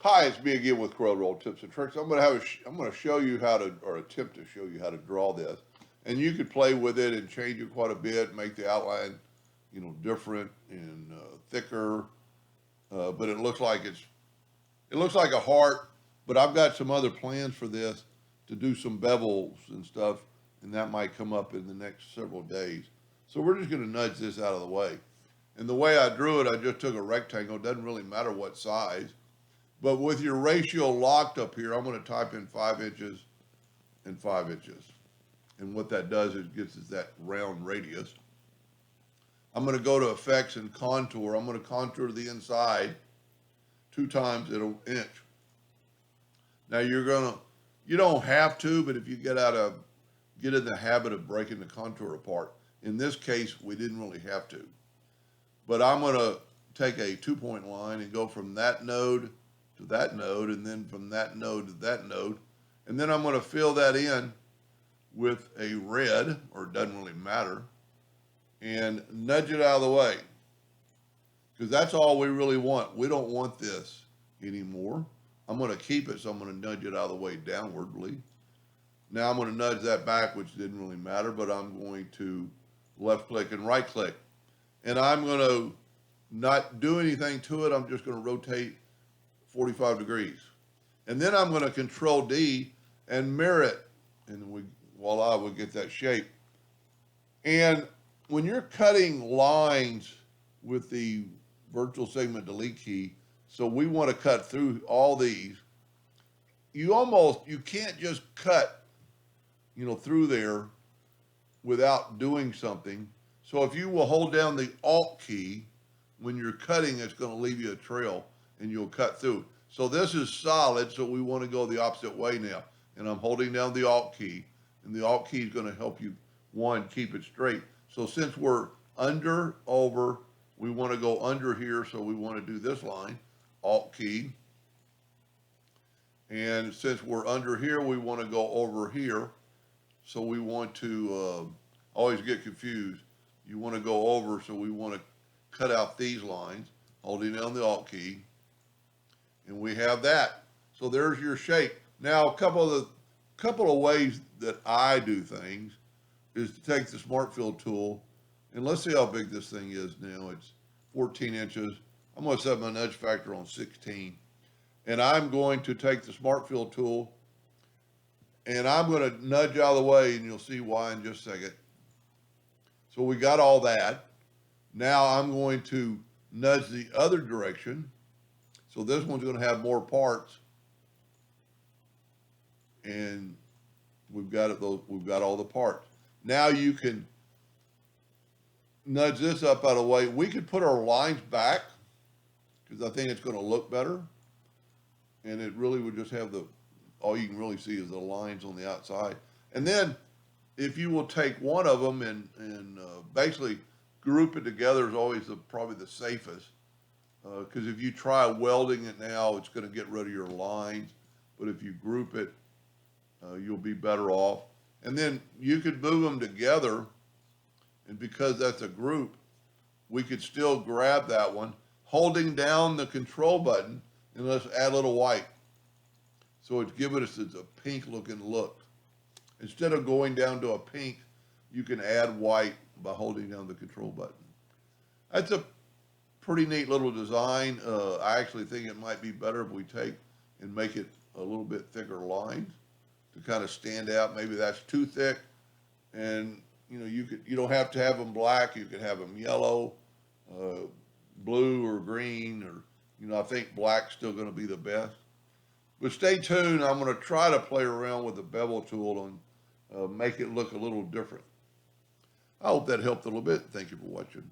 Hi, it's me again with Corel Roll Tips and Tricks. I'm going to show you how to, or attempt to show you how to draw this, and you could play with it and change it quite a bit, make the outline, different and thicker. But it looks like a heart. But I've got some other plans for this to do some bevels and stuff, and that might come up in the next several days. So we're just going to nudge this out of the way. And the way I drew it, I just took a rectangle. It doesn't really matter what size. But with your ratio locked up here, I'm going to type in 5 inches and 5 inches. And what that does is gives us that round radius. I'm going to go to effects and contour. I'm going to contour the inside 2 times at an inch. Now you don't have to, but if you get in the habit of breaking the contour apart. In this case, we didn't really have to. But I'm going to take a 2-point line and go from that node to that node, and then from that node to that node. And then I'm going to fill that in with a red, or it doesn't really matter, and nudge it out of the way. Because that's all we really want. We don't want this anymore. I'm going to keep it, so I'm going to nudge it out of the way downwardly. Now I'm going to nudge that back, which didn't really matter, but I'm going to left click and right click. And I'm going to not do anything to it. I'm just going to rotate 45 degrees. And then I'm going to control D and mirror it. And voila, we get that shape. And when you're cutting lines with the virtual segment delete key, so we want to cut through all these, you can't just cut, through there without doing something. So if you will hold down the Alt key, when you're cutting, it's going to leave you a trail and you'll cut through. So this is solid, so we want to go the opposite way now. And I'm holding down the Alt key, and the Alt key is going to help you, keep it straight. So since we're over, we want to go under here, so we want to do this line, Alt key. And since we're under here, we want to go over here. So we want to, always get confused. You want to go over, so we want to cut out these lines, holding down the Alt key. And we have that. So there's your shape. Now, a couple of ways that I do things is to take the Smart Fill tool, and let's see how big this thing is now. It's 14 inches. I'm going to set my nudge factor on 16. And I'm going to take the Smart Fill tool, and I'm going to nudge out of the way, and you'll see why in just a second. So we got all that. Now I'm going to nudge the other direction. So this one's going to have more parts, and we've got all the parts. Now you can nudge this up out of the way. We could put our lines back because I think it's going to look better, and it really would just have all you can really see is the lines on the outside. And then if you will take one of them and basically group it together is always probably the safest. Because if you try welding it now, it's going to get rid of your lines. But if you group it, you'll be better off. And then you could move them together. And because that's a group, we could still grab that one, holding down the control button, and let's add a little white. So it's giving us a pink looking look. Instead of going down to a pink, you can add white by holding down the control button. That's a pretty neat little design. I actually think it might be better if we take and make it a little bit thicker lines to kind of stand out. Maybe that's too thick, and you don't have to have them black. You could have them yellow, blue, or green, or I think black's still going to be the best. But stay tuned. I'm going to try to play around with the bevel tool and make it look a little different. I hope that helped a little bit. Thank you for watching.